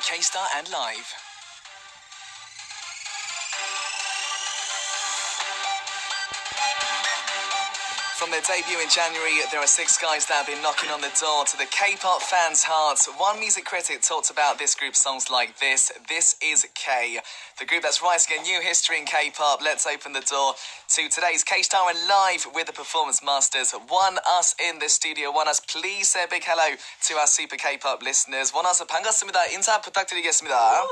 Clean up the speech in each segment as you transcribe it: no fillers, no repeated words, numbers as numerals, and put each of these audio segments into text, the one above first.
K-Star and Live. From their debut in January, there are 6 guys that have been knocking on the door to the K-pop fans' hearts. One music critic talked about this group's songs like this. This is K, the group that's writing a new history in K-pop. Let's open the door to today's K-Star and Live with the performance masters. Oneus in the studio. Oneus, please say a big hello to our super K-pop listeners. Oneus 반갑습니다. 인사 부탁드리겠습니다.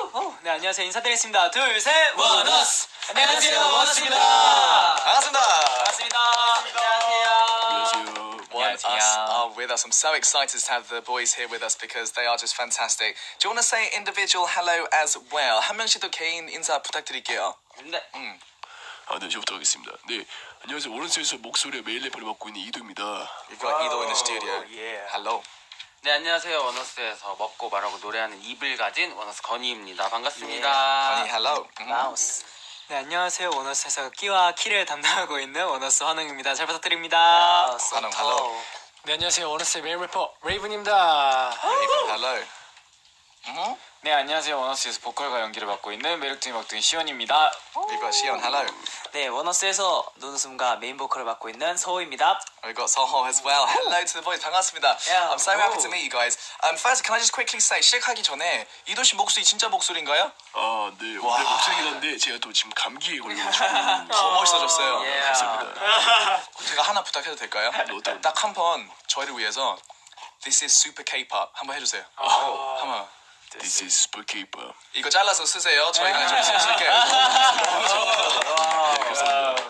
네, 안녕하세요. 인사드리겠습니다. 둘, 셋, Oneus! 안녕하세요, 원어스입니다. 반갑습니다. 반갑습니다. 안녕하세요. Oneus are with us. I'm so excited to have the boys here with us because they are just fantastic. Do you want to say individual hello as well? 한 명씩도 개인 인사 부탁드릴게요. 네. 네, 저부터 하겠습니다. 네, 안녕하세요. 원어스에서 목소리와 메일 래퍼를 맡고 있는 이도입니다. You've got Ido in the studio. Yeah. Hello. 네, 안녕하세요. 원어스에서 먹고 말하고 노래하는 입을 가진 원어스 건희입니다. 반갑습니다. Connie, hello. 마우스. 네, 안녕하세요. 원어스에서 끼와 키를 담당하고 있는 원어스 환웅입니다. 잘 부탁드립니다. 환웅, hello. 네, 안녕하세요. 원어스의 메일 래퍼 레이븐입니다. Raven, hello. 네, 안녕하세요. 원어스에서 보컬과 연기를 맡고 있는 매력둥이 막둥이 시원입니다. We've got Xion, hello. 네, 원어스에서 눈웃음과 메인 보컬을 맡고 있는 서호입니다. We've got Soho as well. Hello to the boys. 반갑습니다. Yeah. I'm so happy to meet you guys. First, can I just quickly say, 시작하기 전에 이도 씨 목소리 진짜 목소리인가요? 네, 원래 목소리긴 한데 제가 또 지금 감기에 걸려가지고 더 멋있어졌어요. 감사합니다. 제가 하나 부탁해도 될까요? 어떤? 딱 한 번 저희를 위해서 This is super K-pop 한번 해주세요. 한번. This is Super K-pop. 이거 잘라서 쓰세요. 저희가 좀 쓸게요.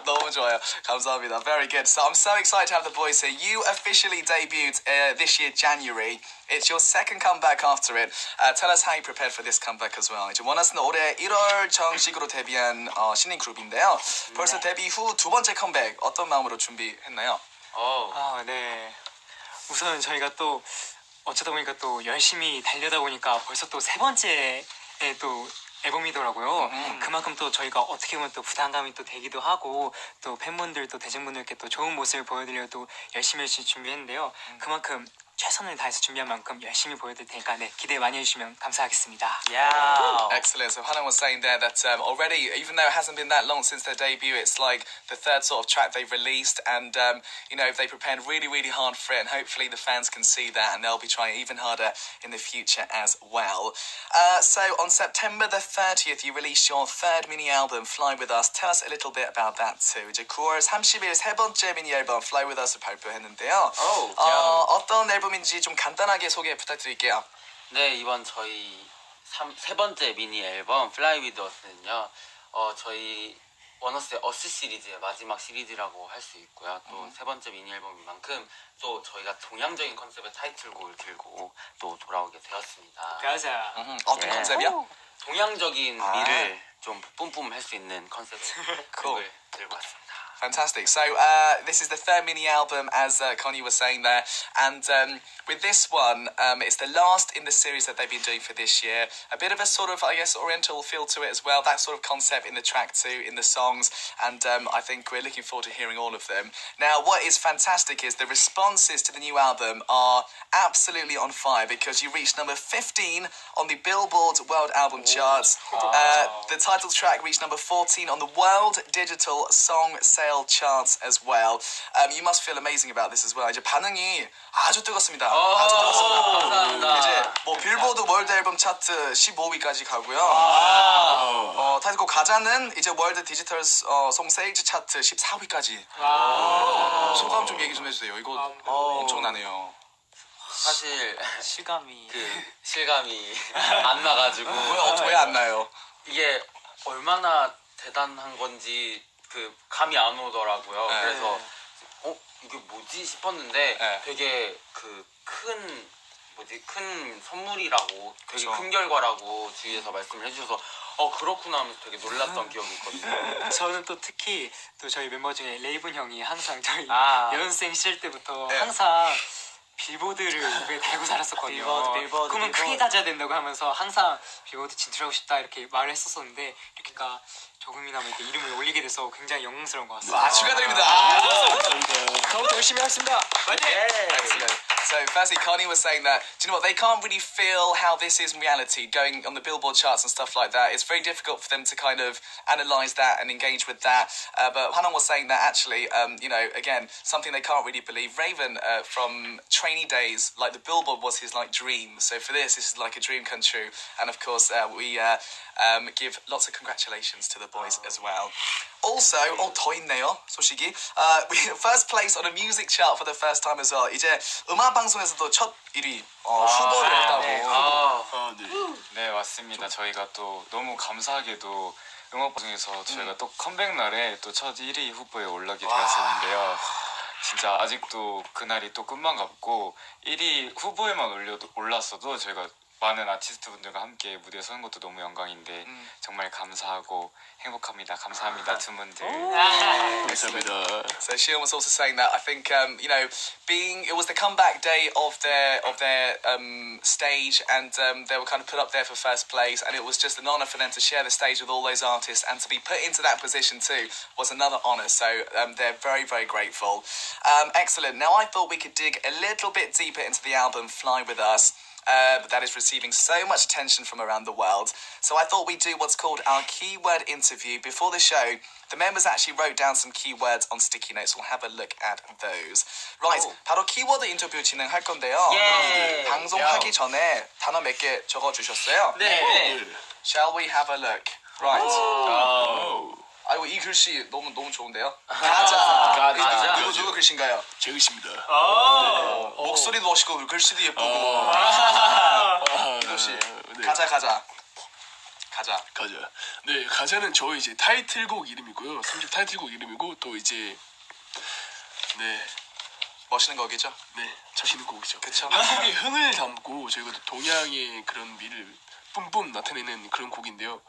너무 좋아요. 감사합니다. Very good. So I'm so excited to have the boys here. You officially debuted this year, January. It's your second comeback after it. Tell us how you prepared for this comeback as well. 이제 원어스는 올해 1월 정식으로 데뷔한 신인 그룹인데요. 벌써 데뷔 후 두 번째 컴백 어떤 마음으로 준비했나요? 네. 우선 저희가 또 어쩌다 보니까 또 열심히 달려다 보니까 벌써 또 세 번째에 또 앨범이더라고요. 그만큼 또 저희가 어떻게 보면 또 부담감이 또 되기도 하고 또 팬분들 또 대중분들께 또 좋은 모습을 보여드리려 또 열심히 준비했는데요. 그만큼 최선을 다해서 준비한 만큼 열심히 보여드릴 테니까 네, 기대 많이 해주시면 감사하겠습니다. Yeah. Excellent. So Hannah was saying there that already, even though it hasn't been that long since their debut, it's like the third sort of track they've released, and you know, they prepared really, really hard for it, and hopefully the fans can see that, and they'll be trying even harder in the future as well. So on September the 30th, you released your third mini album, Fly With Us. Tell us a little bit about that too. 이제 9월 30일 세 번째 미니 앨범 Fly With Us을 발표했는데요. 어떤 앨범인지 좀 간단하게 소개 부탁드릴게요. 네, 이번 저희 세 번째 미니 앨범 Fly With Us는요. 저희 원어스의 어스 시리즈의 마지막 시리즈라고 할 수 있고요. 또 세 번째 미니 앨범인 만큼 또 저희가 동양적인 컨셉의 타이틀곡을 들고 또 돌아오게 되었습니다. 가자. 어떤 컨셉이야? 동양적인 미를 좀 뿜뿜할 수 있는 컨셉의 곡을 들고 왔습니다. Fantastic. So this is the third mini album, as Connie was saying there, and with this one, it's the last in the series that they've been doing for this year. A bit of a sort of, I guess, oriental feel to it as well. That sort of concept in the track too, in the songs, and I think we're looking forward to hearing all of them. Now, what is fantastic is the responses to the new album are absolutely on fire because you reached number 15 on the Billboard World Album charts. The title track reached number 14 on the World Digital Song Sale charts as well. You must feel amazing about this as well. 이제 반응이 아주 뜨겁습니다. 아주 뜨겁습니다. 감사합니다. 이제 뭐 빌보드 월드 앨범 차트 15위까지 가고요. 타이틀곡 가자는 이제 월드 디지털 송 세일즈 차트 14위까지. 소감 좀 얘기 좀 해주세요. 이거 엄청나네요. 사실 실감이. 실감이 안 나가지고 왜 안 나요? 이게 얼마나 대단한 건지 감이 안 오더라고요. 네. 그래서 이게 뭐지 싶었는데 네. 되게 큰 선물이라고 되게 그쵸. 큰 결과라고 주위에서 말씀을 해주셔서 그렇구나 하면서 되게 놀랐던 기억이 있거든요. 저는 또 특히 또 저희 멤버 중에 레이븐 형이 항상 저희 아. 연습생 시절 때부터 네. 항상 빌보드를 입에 달고 살았었거든요. 빌보드. 꿈은 크게 가져야 된다고 하면서 항상 빌보드 진출하고 싶다 이렇게 말을 했었었는데 이렇게가 조금이나마 이렇게 이름을 올리게 돼서 굉장히 영광스러운 것 같습니다. 축하드립니다. 더욱더 열심히 하겠습니다. Excellent. So firstly, Connie was saying that, do you know what, they can't really feel how this is in reality, going on the Billboard charts and stuff like that. It's very difficult for them to kind of analyse that and engage with that. But Hanong was saying that actually, you know, again, something they can't really believe. Raven, from trainee days, like the Billboard was his like dream. So for this is like a dream come true. And of course, we give lots of congratulations to the boys as well. Also, 더 있네요, 소식이. We first place on a music chart for the first time as well. 이제 음악 방송에서도 첫 1위 후보를 했다고. 네. 네, 맞습니다. 저희가 또 너무 감사하게도 음악방송에서 저희가 또 컴백 날에 또 첫 1위 후보에 올라게 되었었는데요. 진짜 아직도 그날이 또 끝만 같고 1위 후보에만 올랐어도 저희가 많은 아티스트분들과 함께 무대에 서는 것도 너무 영광인데 정말 감사하고 행복합니다. 감사합니다, 두 분들. 감사합니다. So Shion was also saying that I think you know, it was the comeback day of their stage, and they were kind of put up there for first place, and it was just an honor for them to share the stage with all those artists, and to be put into that position too was another honor. So they're very, very grateful. Excellent. Now I thought we could dig a little bit deeper into the album Fly With Us. That is receiving so much attention from around the world. So I thought we'd do what's called our keyword interview. Before the show, the members actually wrote down some keywords on sticky notes. We'll have a look at those. Right, 바로 키워드 인터뷰 진행할 건데요. 예. 방송하기 전에 단어 몇 개 적어주셨어요. 네. Shall we have a look? Right. 아이고, 이 글씨 너무 좋은데요. 가자. 누구 글씨인가요? 제 글씨입니다. 목소리도 멋있고 글씨도 예쁘고. 이도 씨, 네. 가자. 가자. 네, 가자는 저희 이제 타이틀곡 이름이고요. 3집 타이틀곡 이름이고 또 이제 네, 멋있는 거겠죠? 네, 자신 있는 곡이죠. 그쵸. 한국의 흥을 담고 저희가 또 동양의 그런 미를 뿜뿜 나타내는 그런 곡인데요.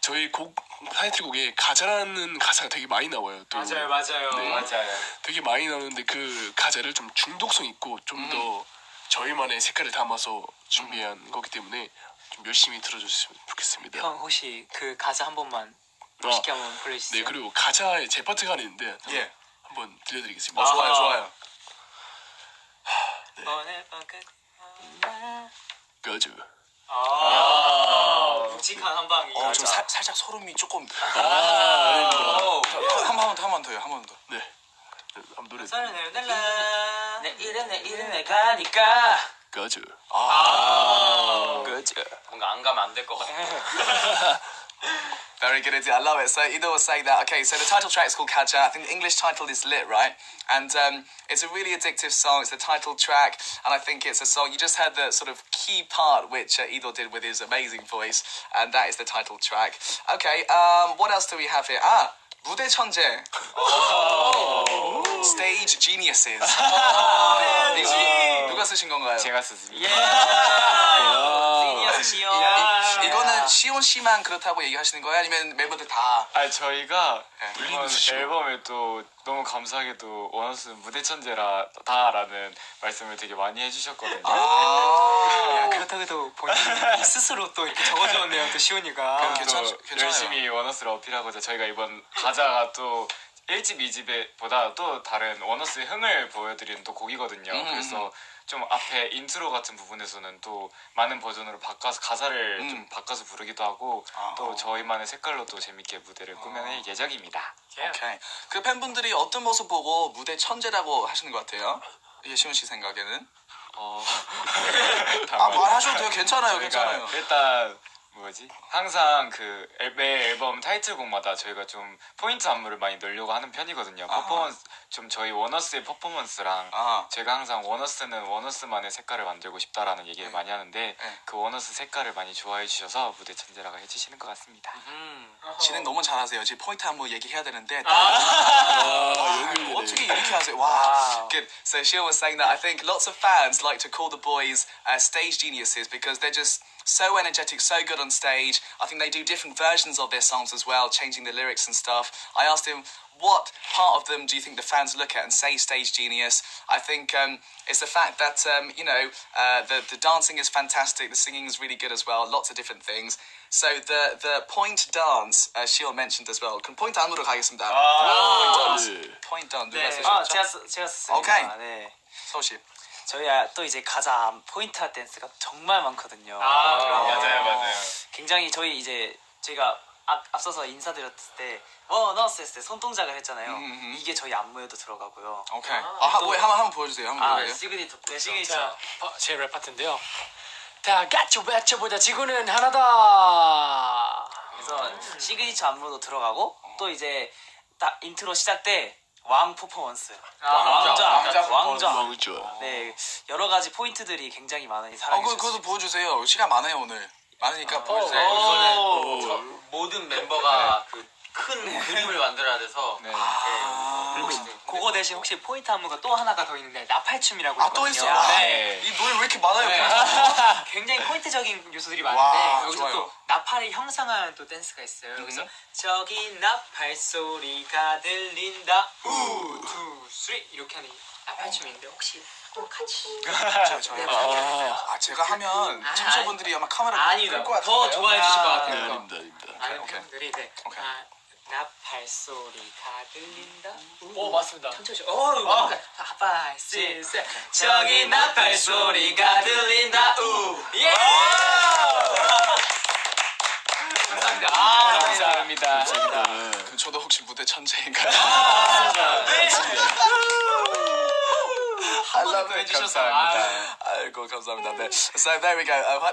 저희 곡 타이틀곡에 가자라는 가사가 되게 많이 나와요. 또. 맞아요. 네. 맞아요. 되게 많이 나오는데 그 가사를 좀 중독성 있고 좀 더 저희만의 색깔을 담아서 준비한 거기 때문에 좀 열심히 들어줬으면 좋겠습니다. 형 혹시 그 가사 한 번만 멋있게 한번 불러주세요. 네, 그리고 가사에 제 파트가 하나 있는데 예. 한번 들려드리겠습니다. 좋아요. 오늘 밤 끝. 가자. 묵직한 한 방이. 좀 살짝 소름이 조금. 아닙니다. 한 번 더요. 네. 한번 노래. 사랑을 달라. 내 이름에 가니까. 가자. 그죠. 뭔가 안 가면 안 될 것 같아. Very good idea. I love it. So Ido was saying that. Okay, so the title track is called Kaja. I think the English title is Lit, right? And it's a really addictive song. It's the title track, and I think it's a song. You just heard the sort of key part which Ido did with his amazing voice, and that is the title track. Okay, what else do we have here? 무대 천재. Stage geniuses. 이거 누가 쓰신 건가요? 제가 썼습니다. 이거는 시온 씨만 그렇다고 얘기하시는 거예요? 아니면 멤버들 다? 저희가 네. 이번 앨범에 또 너무 감사하게도 원어스 무대 천재라다라는 말씀을 되게 많이 해주셨거든요. 그렇다고 해도 본인이 스스로 또 이렇게 적어주었네요. 또 시온이가. 괜찮아요. 열심히 원어스를 어필하고자 저희가 이번 가자가 또 1집, 2집에 보다 또 다른 원어스의 흥을 보여드리는 또 곡이거든요. 그래서 좀 앞에 인트로 같은 부분에서는 또 많은 버전으로 바꿔서 가사를 좀 바꿔서 부르기도 하고 또 저희만의 색깔로 또 재밌게 무대를 꾸며낼 예정입니다. 오케이. 그 팬분들이 어떤 모습 보고 무대 천재라고 하시는 것 같아요? 예시훈 씨 생각에는? 말하셔도 돼요. 괜찮아요. 괜찮아요. 일단 항상 그 매 앨범 타이틀곡마다 저희가 좀 포인트 안무를 많이 넣으려고 하는 편이거든요. 퍼포먼스 좀 저희 원어스의 퍼포먼스랑 제가 항상 원어스는 원어스만의 색깔을 만들고 싶다라는 얘기를 많이 하는데 그 원어스 색깔을 많이 좋아해 주셔서 무대 천재라고 해주시는 것 같습니다. 진행 너무 잘하세요. 지금 포인트 안무 얘기해야 되는데 어떻게 이렇게 하세요? 와. Good. So Shia was saying that I think lots of fans like to call the boys stage geniuses because they're just so energetic, so good on stage. I think they do different versions of their songs as well, changing the lyrics and stuff. I asked him, what part of them do you think the fans look at and say stage genius? I think it's the fact that, you know, the dancing is fantastic, the singing is really good as well, lots of different things. So the point dance, Shion mentioned as well. 그럼 포인트 안무로 가겠습니다. Point dance. 누가 쓰셨죠? 제가 썼습니다. 오케이. 네. 서우 씨. 저희 또 이제 가자 포인트 댄스가 정말 많거든요. 맞아요. 굉장히 저희 이제 제가 앞서서 인사드렸을 때 원어스 했을 때 손동작을 했잖아요. 이게 저희 안무에도 들어가고요. 오케이. 한번 보여주세요. 한번 보여주세요. 시그니처. 네, 시그니처. 자, 제 랩 파트인데요. 다 같이 외쳐보자 지구는 하나다. 그래서 시그니처 안무도 들어가고 또 이제 딱 인트로 시작 때 왕 퍼포먼스. 왕좌. 좋아. 네, 여러 가지 포인트들이 굉장히 많은 사랑해 주셨어요. 그것도 보여주세요. 시간 많아요 오늘. 많으니까 보여주세요. 이거는 모든 멤버가 그 큰 그림을 만들어야 돼서 네. 그거 대신 혹시 포인트 안무가 또 하나가 더 있는데 나팔춤이라고 있거든요. 또 있어. 네. 이 노래 왜 이렇게 많아요? 굉장히 포인트적인 요소들이 와, 많은데 여기서 좋아요. 또 나팔을 형상화한 또 댄스가 있어요. 여기서 저기 나팔 소리가 들린다 우, 투, 쓰리 이렇게 하는 나팔춤인데 혹시 또 같이 제가 하면 청소분들이 아마 카메라 아니다 끌것 같은데요? 더 좋아해 주실 것 네, 같아요. 아닙니다. 아는 분들이 네. 나팔 소리가 들린다. 오 맞습니다. 천천히. 나팔 쎄 저기 나팔 소리가 들린다. 우. 예. 감사합니다. 감사합니다. 그럼 저도 혹시 무대 천재인가요? I love it. 감사합니다. 아이고 감사합니다. 네. So there we go.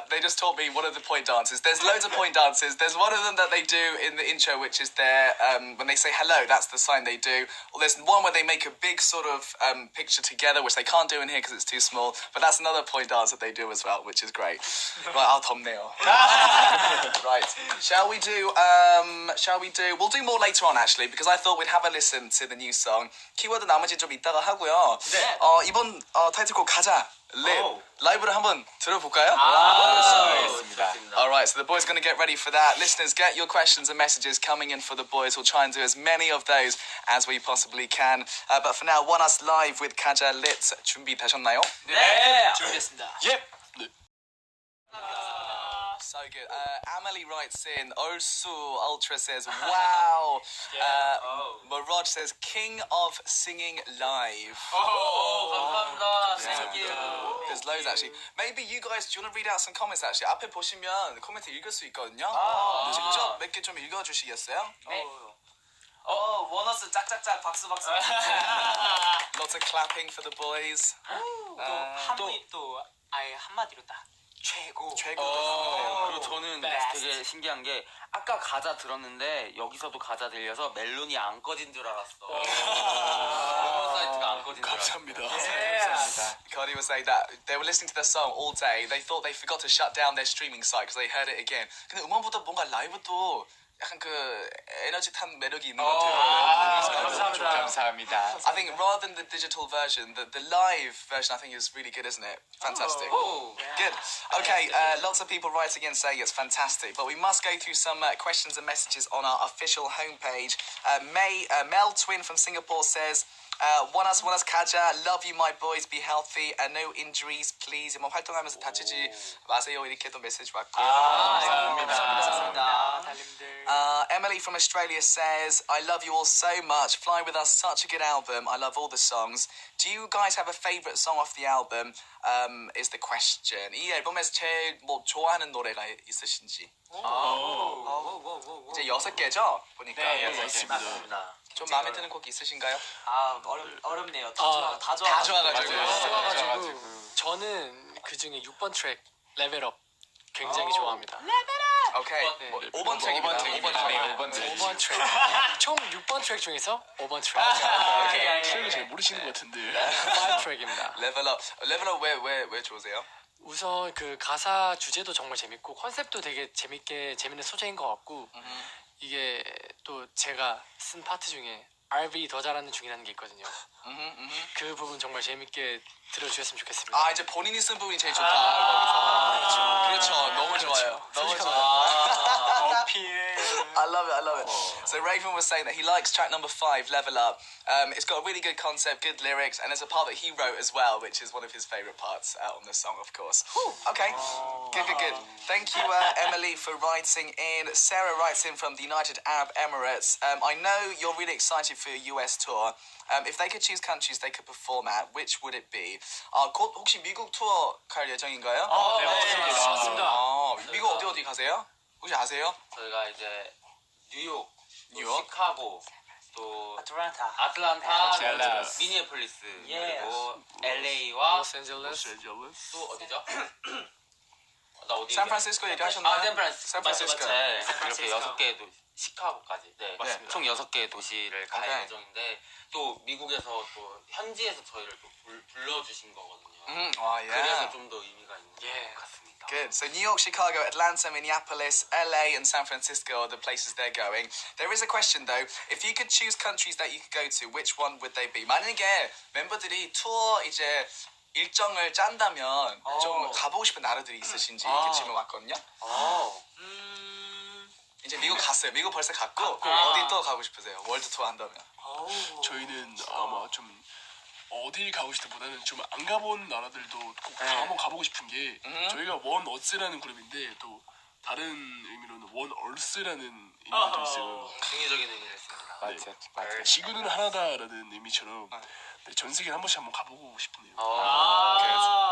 They just taught me one of the point dances. There's loads of point dances. There's one of them that they do in the intro, which is their when they say hello. That's the sign they do. Or there's one where they make a big sort of picture together, which they can't do in here because it's too small. But that's another point dance that they do as well, which is great. Right, I'll thumbnail. Right. Shall we do? We'll do more later on actually because I thought we'd have a listen to the new song. 키워드 나머지 좀 이따가 하고요. 네. 이번 타이틀곡 가자. 라이브를 한번 들어볼까요? 알겠습니다. Alright, so the boys are going to get ready for that. Listeners, get your questions and messages coming in for the boys. We'll try and do as many of those as we possibly can. But for now, Oneus live with Kaja Lit. 준비되셨나요? 네. 준비했습니다. So good. Amelie writes in, Osu Ultra says, wow. Maraj says, King of Singing Live. 감사합니다. Thank you. There's loads actually. Maybe you guys, do you want to read out some comments actually? 앞에 보시면 코멘트 읽을 수 있거든요. 직접 몇 개 좀 읽어주시겠어요? 네. 원어스 짝짝짝 박수. Lots of clapping for the boys. 또 아예 한마디로 딱 최고. 그리고 저는 Best. 되게 신기한 게 아까 가자 들었는데 여기서도 가자 들려서 멜론이 안 꺼진 줄 알았어. 음원 사이트가 안 꺼진 줄 알았어. 감사합니다. Cardi was saying that they were listening to their song all day. They thought they forgot to shut down their streaming site because they heard it again. 근데 음원보다 뭔가 라이브도 약간 그 에너지 탄 매력이 있는 것 같아요. 감사합니다. I think rather than the digital version, the live version I think is really good, isn't it? Fantastic. Good. Okay, lots of people writing in saying it's fantastic, but we must go through some questions and messages on our official homepage. Mel Twin from Singapore says, Oneus 가자, love you my boys, be healthy, no injuries please. 뭐 활동하면서 다치지 마세요 이렇게도 메시지 왔고요. 감사합니다. 달님들. Emily from Australia says, I love you all so much. Fly With Us, such a good album. I love all the songs. Do you guys have a favourite song off the album? Is the question. 이 앨범에서 제일 뭐 좋아하는 노래가 있으신지? 이제 6개죠? 보니까. 네, 맞습니다. 좀 마음에 드는 곡 있으신가요? 어렵네요. 다 다 좋아가지고. 저는 그 중에 6번 트랙 레벨업 굉장히 좋아합니다. 오케이. 5번 트랙입니다. 5번 트랙. 5번 트랙. 총 6번 트랙 중에서 5번 트랙. 트랙을 잘 모르시는 것 같은데. 5 트랙입니다. 레벨업 왜 좋으세요? 우선 그 가사 주제도 정말 재밌고 컨셉도 되게 재밌는 소재인 것 같고 이게 또 제가 쓴 파트 중에 RV 더 잘하는 중이라는 게 있거든요. 그 부분 정말 재밌게 들어주셨으면 좋겠습니다. 아 이제 본인이 쓴 부분이 제일 좋다. 그렇죠. 너무 좋아요. 너무 좋아요. 어필. I love it, I love it. So Raven was saying that he likes track number 5, Level Up. It's got a really good concept, good lyrics, and there's a part that he wrote as well, which is one of his favourite parts on the song, of course. Okay, good. Thank you, Emily, for writing in. Sarah writes in from the United Arab Emirates. I know you're really excited for your US tour. If they could choose countries they could perform at, which would it be? 곧 혹시 미국 투어 갈 예정인가요? 네, 맞습니다. 미국 어디 가세요? 혹시 아세요? 저희가 이제 뉴욕, 또 뉴욕? 시카고, 또 아틀란타. 아틀란타, 댈러스. 미니애폴리스, 예. 그리고 LA와 로스앤젤레스. 또 어디죠? 나 어디? 샌프란시스코 얘기하셨나요? 아, 샌프란시스코. 네, 샌프란시스코. 이렇게 6개의 도시, 시카고까지. 네, 맞습니다. 총 6개의 도시를 갈 오케이. 예정인데 또 미국에서 또 현지에서 저희를 또 불러주신 거거든요. 그래서 좀 더 의미가 있는 것 같습니다. Good. So New York, Chicago, Atlanta, Minneapolis, LA, and San Francisco are the places they're going. There is a question though. If you could choose countries that you could go to, which one would they be? 만약에 멤버들이 투어 이제 일정을 짠다면 좀 가보고 싶은 나라들이 있으신지 이렇게 질문 왔거든요. 이제 미국 갔어요. 미국 벌써 갔고 어디 또 가고 싶으세요? 월드 투어 한다면. 저희는 아마 좀 어딜 가고 싶다보다는 좀 안 가본 나라들도 꼭 다 한번 가보고 싶은 게 저희가 원 어스라는 그룹인데 또 다른 의미로는 원 얼스라는 의미도 있어요. 중의적인 의미를 했습니다. 맞아. 지구는 하나다라는 의미처럼 네, 전 세계를 한 번씩 한번 가보고 싶네요.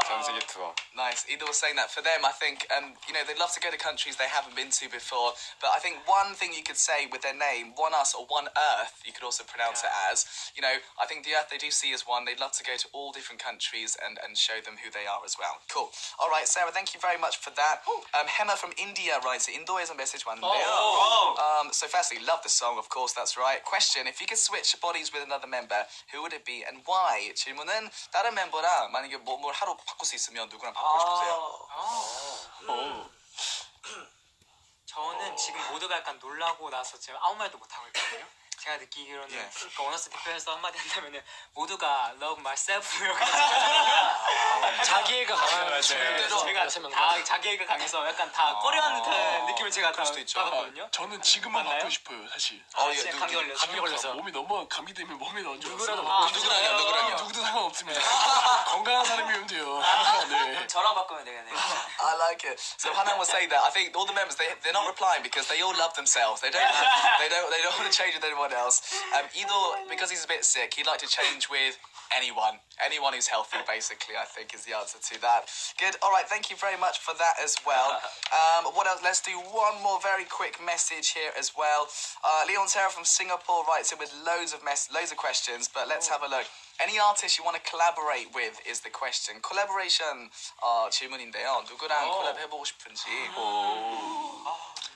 전 세계 투어. Nice. Ida was saying that for them, I think, they'd love to go to countries they haven't been to before. But I think one thing you could say with their name, One Us or One Earth, you could also pronounce it as, I think the Earth they do see as one. They'd love to go to all different countries and show them who they are as well. Cool. All right, Sarah, thank you very much for that. Hema from India writes it. 인도에서 message 왔는데요. So firstly, love the song, of course, that's right. Question, if you could switch bodies with another member, who would it be and why? 질문은 다른 멤버랑 만약에 뭘 하루 바꿀 수 있으면 누구랑 바꾸고 싶으세요? 저는 지금 모두가 약간 놀라고 나서 지금 아무 말도 못하고 있거든요. 제가 느끼기로는 그러니까 원어스 대표에서 한마디 한다면은 모두가 love myself예요. 자기애가 강한 제가 다 자기애가 강해서 약간 다 꺼려하는 듯한 느낌을 제가 다 수도 있죠. 받았거든요. 저는 지금만 맞나요? 바꾸고 싶어요, 사실. 진짜 감기 걸려서. 감기 걸려서. 몸이 너무 감기되면 몸에 너무 누구라도 누구랑요? 누구도 상관없습니다. 건강한 사람이면 돼요. 네. 저랑 바꾸면 되겠네요. I like it. So Hanan was saying that I think all the members they're not replying because they all love themselves. They don't want to change with anyone else. Ido, because he's a bit sick, he'd like to change with anyone who's healthy. Basically, I think is the answer to that. Good. All right. Thank you very much for that as well. What else? Let's do one more very quick message here as well. Leon Sarah from Singapore writes in with loads of questions, but let's have a look. Any artist you want to collaborate with is the question. Collaboration 질문인데요. 누구랑 콜라보 해보고 싶은지.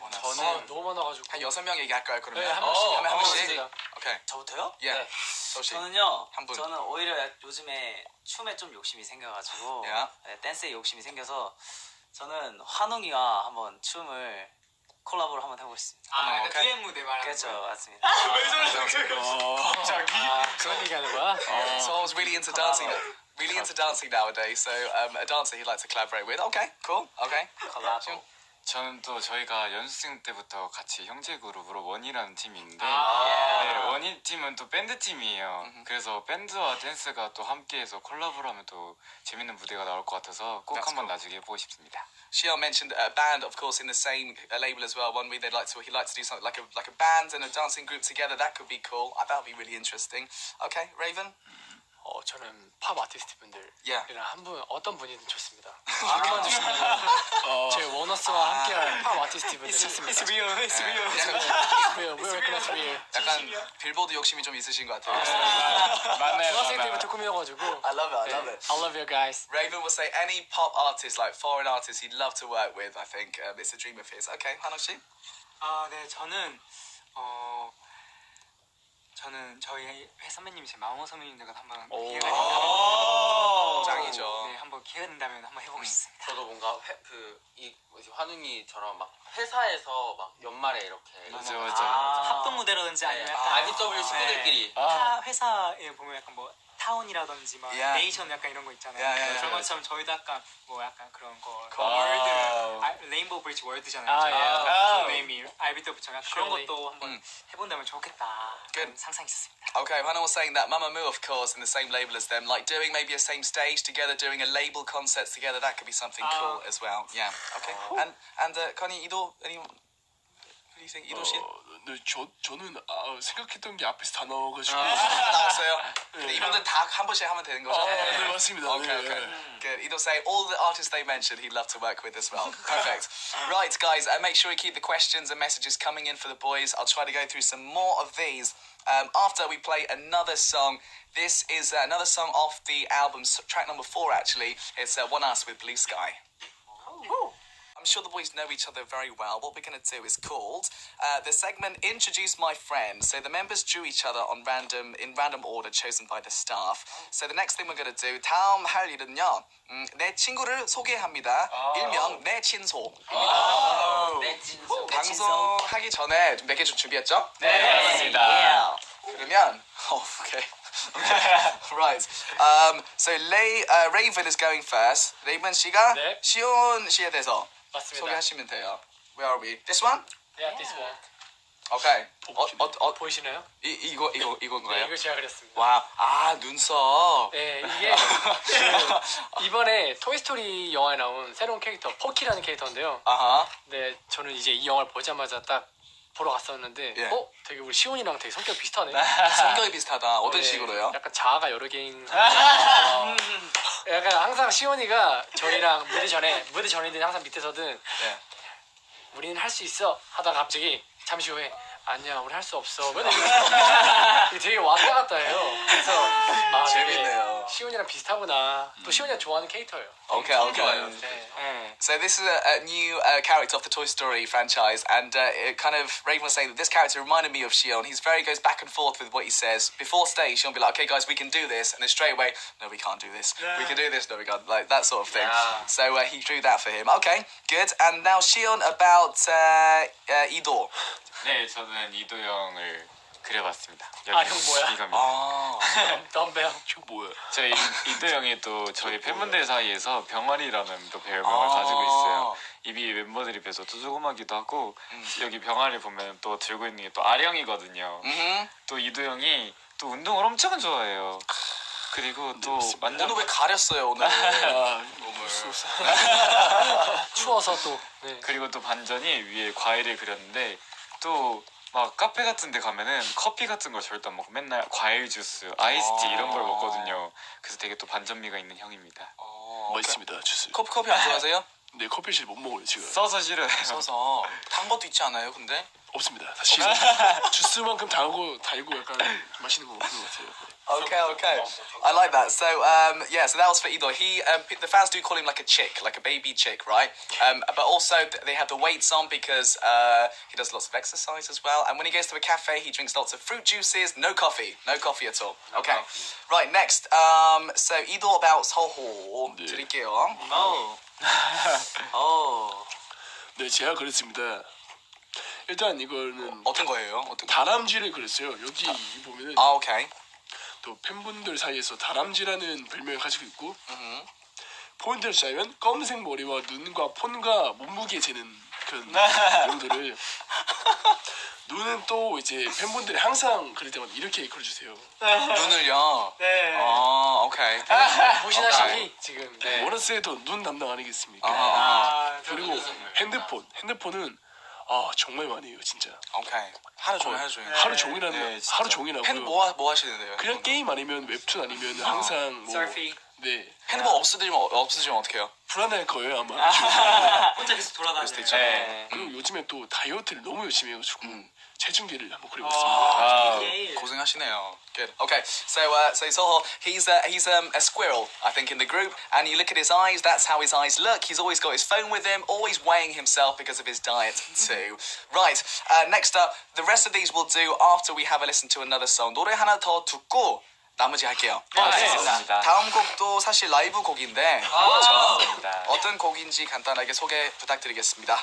저는 너무 많아가지고 한 6명 얘기할까요? 그러면 네, 한 명씩. 한 명씩. 네. 오케이. 저부터요? 예. 네. 소시. 저는요. 한 분. 저는 오히려 요즘에 춤에 좀 욕심이 생겨가지고 야. 댄스에 욕심이 생겨서 저는 환웅이와 한번 춤을 콜라보를 한번 해보고 싶습니다. 약간 듀엣 무대 말하는 그렇죠, 거예요? 맞습니다. 갑자기 그런 얘기하는 거야? So I was really into dancing. Really into dancing nowadays. So a dancer he'd like to collaborate with. Okay, cool. Okay. 콜라보. 저는 또 저희가 연습생 때부터 같이 형제 그룹으로 원이라는 팀이 있는데 예. 원이 팀은 또 밴드 팀이에요. 그래서 밴드와 댄스가 또 함께해서 콜라보를 하면 또 재밌는 무대가 나올 것 같아서 꼭 That's 한번 cool. 나중에 해보고 싶습니다. Xiao mentioned a band, of course, in the same label as well. One way he'd like to do something like a band and a dancing group together. That could be cool. That would be really interesting. Okay, Raven. 저는 팝 아티스트 분들이랑 예. 어떤 분이든 좋습니다. 질문만 주시면 저희 원어스와 함께할 팝 아티스트 분들 찾습니다. It's real, it's real. We're working on real. 약간 빌보드 욕심이 좀 있으신 것 같아요. 맞나요? 중학생 때부터 꿈이어가지고 I love it. I love it. I love you guys. Raven will say any pop artist, like foreign artist, he'd love to work with. I think it's a dream of his. Okay, Hanok 씨. 네, 저는 저희 회사 선배님이 제 마음호 선배님들과 한번 기회가 된다면 짱이죠. 네, 한번 기회가 된다면 한번 해보고 싶습니다. 저도 뭔가 환웅이처럼 막 회사에서 막 연말에 이렇게 맞아. 합동 무대라든지 아니면 네, 약간 RBW 친구들끼리 타 회사에 보면 약간 뭐 타 타운이라든지 막 Yeah. 네이션 약간 이런 거 있잖아요. Yeah, yeah, 그런 yeah. 것처럼 저희도 약간 뭐 약간 그런 거 와우. 월드 레인보우 브릿지 월드잖아요. 아, 저희가 예. 네임이 알비터부터 약간 그런 Surely. 것도 한번 해본다면 좋겠다. Good. 그런 상상이 있었습니다. Okay, Hannah was saying that Mamamoo, of course, in the same label as them, like doing maybe a same stage together, doing a label concerts together, that could be something cool as well. Yeah. Okay. And Connie, Ido, anyone? What do you think, Ido 씨? 네, 저는 생각했던 게 앞에서 다 나와가지고. 나왔어요. 근데 이분들 다 한 번씩 하면 되는 거죠? 네, 맞습니다. Okay, 네. okay. Good. Ido say all the artists they mentioned he'd love to work with as well. Perfect. Right, guys, make sure you keep the questions and messages coming in for the boys. I'll try to go through some more of these after we play another song. This is another song off the album, track number 4 actually. It's Oneus with Blue Sky. I'm sure the boys know each other very well. What we're going to do is called the segment Introduce My Friend. So the members drew each other in random order chosen by the staff. So the next thing we're going to do, 다음 할 일은요. 내 친구를 소개합니다. 일명 내 친소. 방송하기 전에 몇 개 좀 준비했죠? 네, 맞습니다. 그러면 okay. Right. So Raven is going first. Raven 씨가 네. 시온 씨에 대해서 맞습니다. 소개하시면 돼요. Where are we? This one? Yeah, this one. Okay. 보이시나요? 이건가요? 네, 이거 제가 그렸습니다. 와, 눈썹. 네, 이게 이번에 토이스토리 영화에 나온 새로운 캐릭터 포키라는 캐릭터인데요. 아하. 네, 저는 이제 이 영화를 보자마자 딱 보러 갔었는데 예. 되게 우리 시온이랑 되게 성격 비슷하네. 성격이 비슷하다. 어떤 네, 식으로요? 약간 자아가 여러 개인 약간 항상 시온이가 저희랑 무대 전이든 항상 밑에서든 네. 우리는 할 수 있어 하다가 갑자기 잠시 후에 아니야 우리 할 수 없어 맨날 이게 되게 왔다 갔다 해요. 그래서 재밌네요. 시온이랑 비슷하구나. 또 시온이가 좋아하는 캐릭터예요. Okay. 네. So this is a new character of the Toy Story franchise, and it kind of Raven was saying that this character reminded me of Shion. He goes back and forth with what he says. Before stage, Shion will be like, "Okay, guys, we can do this," and then straight away, "No, we can't do this. We can do this. No, we can't." Like that sort of thing. Yeah. So he drew that for him. Okay, good. And now Shion about Ido. 네, 저는 이도 형을 그려봤습니다. 아, 형 뭐야? 이겁니다. 덤벨. 저 뭐야? 저희 이도 형이 또 저희 팬분들 사이에서 병아리라는 또 별명을 가지고 있어요. 입이 멤버들이 비해서 또 조그마기도 하고 여기 병아리 보면 또 들고 있는 게 또 아령이거든요. 또 이도 형이 또 운동을 엄청 좋아해요. 그리고 또 완전 오늘 왜 가렸어요 오늘? 추워서 또. 네. 그리고 또 반전이 위에 과일을 그렸는데 또 막 카페 같은 데 가면은 커피 같은 걸 절대 안 먹고 맨날 과일 주스, 아이스티 이런 걸 먹거든요. 그래서 되게 또 반전미가 있는 형입니다. 맛있습니다 주스. 커피 안 좋아하세요? 네 커피실 못 먹어요 지금. 써서 싫어요. 써서 단 것도 있지 않아요, 근데? 없습니다. 사실 주스만큼 달고 약간 맛있는 거 없는 것 같아요. Okay. I like that. So, so that was for Ido. The fans do call him like a chick, like a baby chick, right? But also they have the weights on because he does lots of exercise as well. And when he goes to a cafe, he drinks lots of fruit juices. No coffee at all. Okay. Right. Next. So Ido about Seoho. 네. 드릴게요. 네 제가 그랬습니다. 일단 이거는 어떤 거예요? 다람쥐를 그렸어요. 여기 보면은 오케이. 또 팬분들 사이에서 다람쥐라는 별명을 가지고 있고 포인트를 짜면 검은색 머리와 눈과 폰과 몸무게 재는 그런 정도를 눈은 또 이제 팬분들이 항상 그릴 때마다 이렇게 그려주세요. 눈을요? 네. 오케이. 보시다시피 지금. 네. 워너스에도 눈 담당 아니겠습니까? 그리고 핸드폰은 정말 많이 해요 진짜. 오케이. 하루 종일. 하루 종일하고요. 네, 하루 종일하고요. 팬 뭐 하시는데요? 그냥 게임 아니면 웹툰 아니면 항상 뭐 서피. 네 핸드폰 없어지면 어떡해요? 불안할 거예요 아마. 혼자 계속 돌아다녀요. 네. 그리고 요즘에 또 다이어트를 너무 열심히 해가지고 체중계를 한번 그리고 있습니다. 고생하시네요. Good. Okay. So Soho, he's a squirrel, I think, in the group. And you look at his eyes. That's how his eyes look. He's always got his phone with him, always weighing himself because of his diet too. Right. Next up, the rest of these we'll do after we have a listen to another song. 노래 하나 더 듣고 나머지 할게요. 알겠습니다. 다음 곡도 사실 라이브 곡인데 맞습니다. 어떤 곡인지 간단하게 소개 부탁드리겠습니다.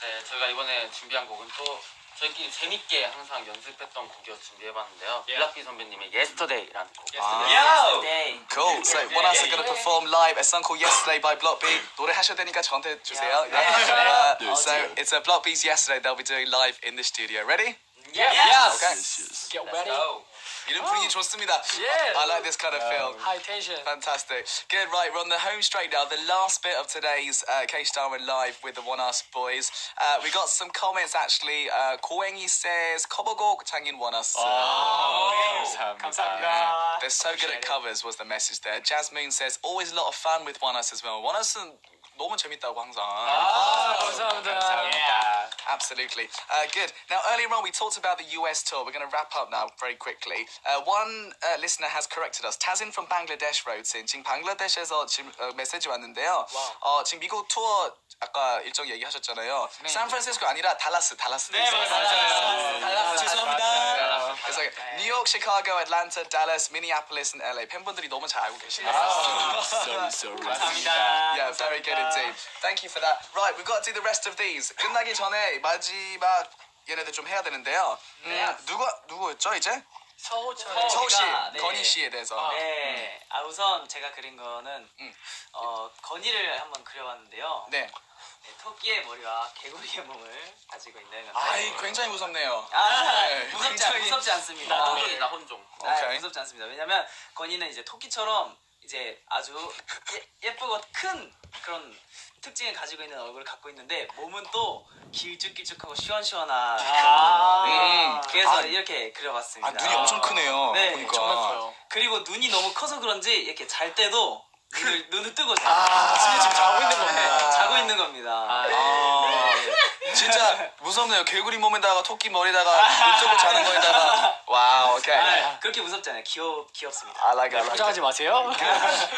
네, 저희가 이번에 준비한 곡은 또 저희끼리 재밌게 항상 연습했던 곡이어서 준비해봤는데요. 블락비 선배님의 Yesterday라는 곡. Yesterday. Cool. So Oneus are going to perform live a song called Yesterday by Block B. 노래 하셔야 되니까 저한테 주세요. So it's a Block B's Yesterday. They'll be doing live in the studio. Ready? Yes. Okay. Get ready. 이런 분위기 좋습니다. I like this kind of film. High tension. Fantastic. Good, right, we're on the home straight now. The last bit of today's K-Star and Live with the One Us boys. We got some comments actually. 고행이 says, 커버곡 장인 One Us. 감사합니다. They're so good at covers was the message there. Jasmine says, always a lot of fun with One Us as well. One Us은 너무 재밌다고 항상. 감사합니다. Absolutely. Good. Now, earlier on, we talked about the US tour. We're going to wrap up now very quickly. One listener has corrected us. Tazin from Bangladesh wrote in. 지금 방글라데시에서 지금 메시지 왔는데요. 지금 미국 투어 아까 일정 얘기하셨잖아요. 샌프란시스코 아니라 달라스 돼 있어요. 달라스. 죄송합니다. It's like New York, Chicago, Atlanta, Dallas, Minneapolis, and LA. 팬분들이 너무 잘 알고 계시네요. 감사합니다. Yeah, very good indeed. Thank you for that. Right, we've got to do the rest of these. 끝나기 전에 마지막 얘네들 좀 해야 되는데요. 누구였죠 이제? 서우 씨, 네. 건희 씨에 대해서. 네. 우선 제가 그린 거는 건이를 한번 그려봤는데요. 네. 네, 토끼의 머리와 개구리의 몸을 가지고 있는 건데. 아이, 굉장히 무섭네요. 네. 굉장히- 무섭지 않습니다. 나 혼종. 오케이. 무섭지 않습니다. 왜냐면 건이는 이제 토끼처럼 이제 아주 예쁘고 큰 그런 특징을 가지고 있는 얼굴을 갖고 있는데 몸은 또 길쭉길쭉하고 시원시원한 그래서 이렇게 그려봤습니다. 눈이 엄청 크네요. 네, 보니까. 정말 커요. 그리고 눈이 너무 커서 그런지 이렇게 잘 때도 눈을 뜨고 자요. 지금 자고 있는 겁니다. 자고 있는 겁니다. 진짜 무섭네요. 개구리 몸에다가 토끼 머리다가 눈 뜨고 자는 거에다가. 와우, 오케이. 그렇게 무섭지 않아요. 귀엽습니다. I like it. 포장하지 마세요.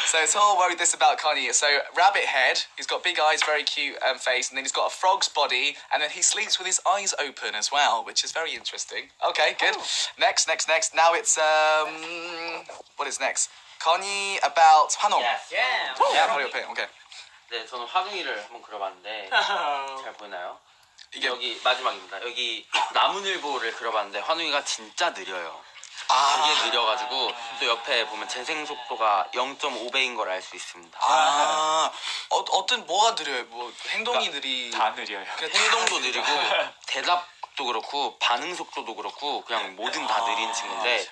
So Seoul worried this about Kanye. So rabbit head, he's got big eyes, very cute face, and then he's got a frog's body, and then he sleeps with his eyes open as well, which is very interesting. Okay, good. Next. Now it's what is next? Kanye about 환웅. Yeah, 바로 옆에. Okay. 네, 저는 화둥이를 한번 그려봤는데 잘 보이나요? 이게 여기 마지막입니다. 여기 나무늘보를 그려봤는데 환웅이가 진짜 느려요. 되게 느려가지고 또 옆에 보면 재생 속도가 0.5배인 걸 알 수 있습니다. 어떤 뭐가 느려요? 뭐 행동이 다 느려요. 행동도 느리고 대답도 그렇고 반응 속도도 그렇고 그냥 뭐든 다 느린 친구인데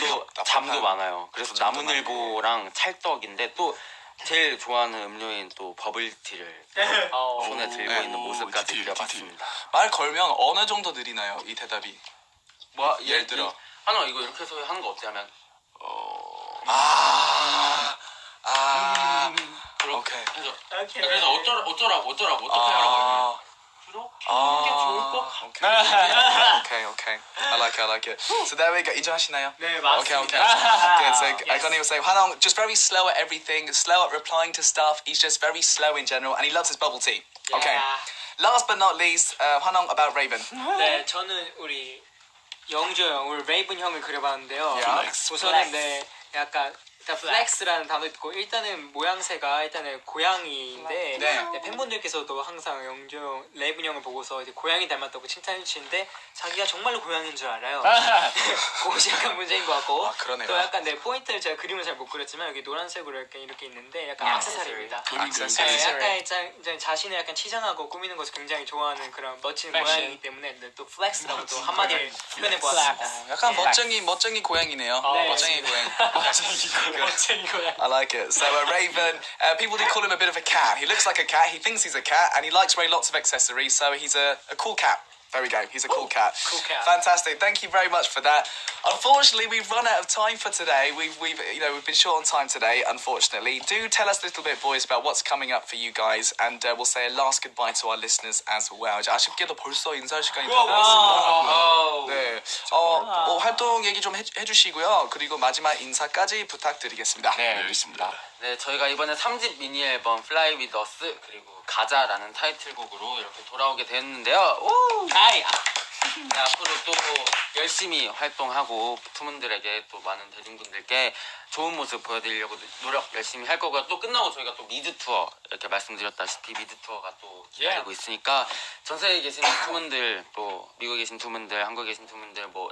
또 잠도 많아요. 그래서 나무늘보랑 찰떡인데 또 제일 좋아하는 음료인 또 버블티를 손에 들고 있는 모습까지 디테일, 그려봤습니다. 말 걸면 어느 정도 느리나요? 이 대답이. 뭐 예를 들어. 하나 이거 이렇게 해서 하는 거 어때 하면 오케이. 그래서 어쩌라고 어떻게 하라고 그렇게 하는 게 좋을 것 같아. Okay. I like it. So there we go. 인정하시나요? 네, Okay. Good. So Connie will say, Hwanong, just very slow at everything, slow at replying to stuff. He's just very slow in general, and he loves his bubble tea. Okay. Last but not least, Hwanong about Raven. 네, 저는 우리 영조 형, 우리 레이븐 형을 그려봤는데요. Flex. 우선은 네, 약간 일단 플렉스라는 단어 있고 일단은 모양새가 일단은 고양이인데 네. 팬분들께서도 항상 영조 형, 레이븐 형을 보고서 이제 고양이 닮았다고 칭찬해 주시는데 자기가 정말로 고양이인 줄 알아요. 그것이 약간 문제인 것 같고 그러네요. 또 약간 내 포인트를 제가 그림을 잘 못 그렸지만 여기 노란색으로 이렇게 있는데 약간 액세서리입니다. 네, 약간 이제 자신을 약간 치장하고 꾸미는 것을 굉장히 좋아하는 그런 멋진 고양이이기 때문에 또 플렉스라고 또 한마디를 표현해 보았습니다. 약간 멋쟁이 고양이네요. 멋쟁이 고양이. 멋쟁이 고양이. I like it. So Raven, people do call him a bit of a cat. He looks like a cat. He thinks he's a cat, and he likes wearing lots of accessories. So he's a cool cat. There we go. He's a cool cat. Cool cat. Fantastic. Thank you very much for that. Unfortunately, we've run out of time for today. We've been short on time today. Unfortunately, do tell us a little bit, boys, about what's coming up for you guys, and we'll say a last goodbye to our listeners as well. 이제 아쉽게도 벌써 인사할 시간이 다 됐습니다. 네. 활동 얘기 좀 해주시고요. 그리고 마지막 인사까지 부탁드리겠습니다. 네, 알겠습니다. 네, 저희가 이번에 3집 미니 앨범 Fly With Us 그리고 가자라는 타이틀곡으로 이렇게 돌아오게 되었는데요. 네, 앞으로 또 열심히 활동하고 투문들에게 또 많은 대중분들께 좋은 모습 보여드리려고 노력 열심히 할 거고요. 또 끝나고 저희가 또 미드 투어 이렇게 말씀드렸다시피 미드 투어가 또 기다리고 있으니까 전 세계에 계신 투문들 또 미국에 계신 투문들 한국에 계신 투문들 뭐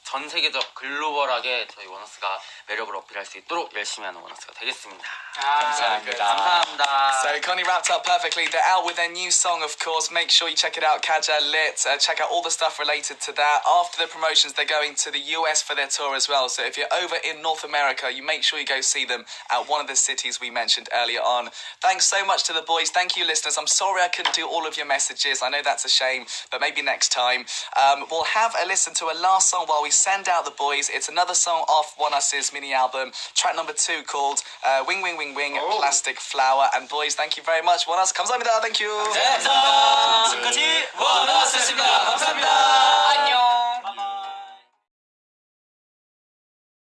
전 세계적 글로벌하게 저희 원어스가 매력을 어필할 수 있도록 열심히 하는 원어스가 되겠습니다. 감사합니다. So Connie wrapped up perfectly. They're out with their new song, of course. Make sure you check it out, Kaja Lit. Check out all the stuff related to that. After the promotions, they're going to the US for their tour as well. So if you're over in North America, you make sure you go see them at one of the cities we mentioned earlier on. Thanks so much to the boys. Thank you, listeners. I'm sorry I couldn't do all of your messages. I know that's a shame, but maybe next time. We'll have a listen to a last song while we send out the boys. It's another song off Oneus' mini album, track number 2 called Wing Wing Wing Wing Plastic Flower. And boys, thank you very much. Oneus, 감사합니다. Thank you. 지금까지 원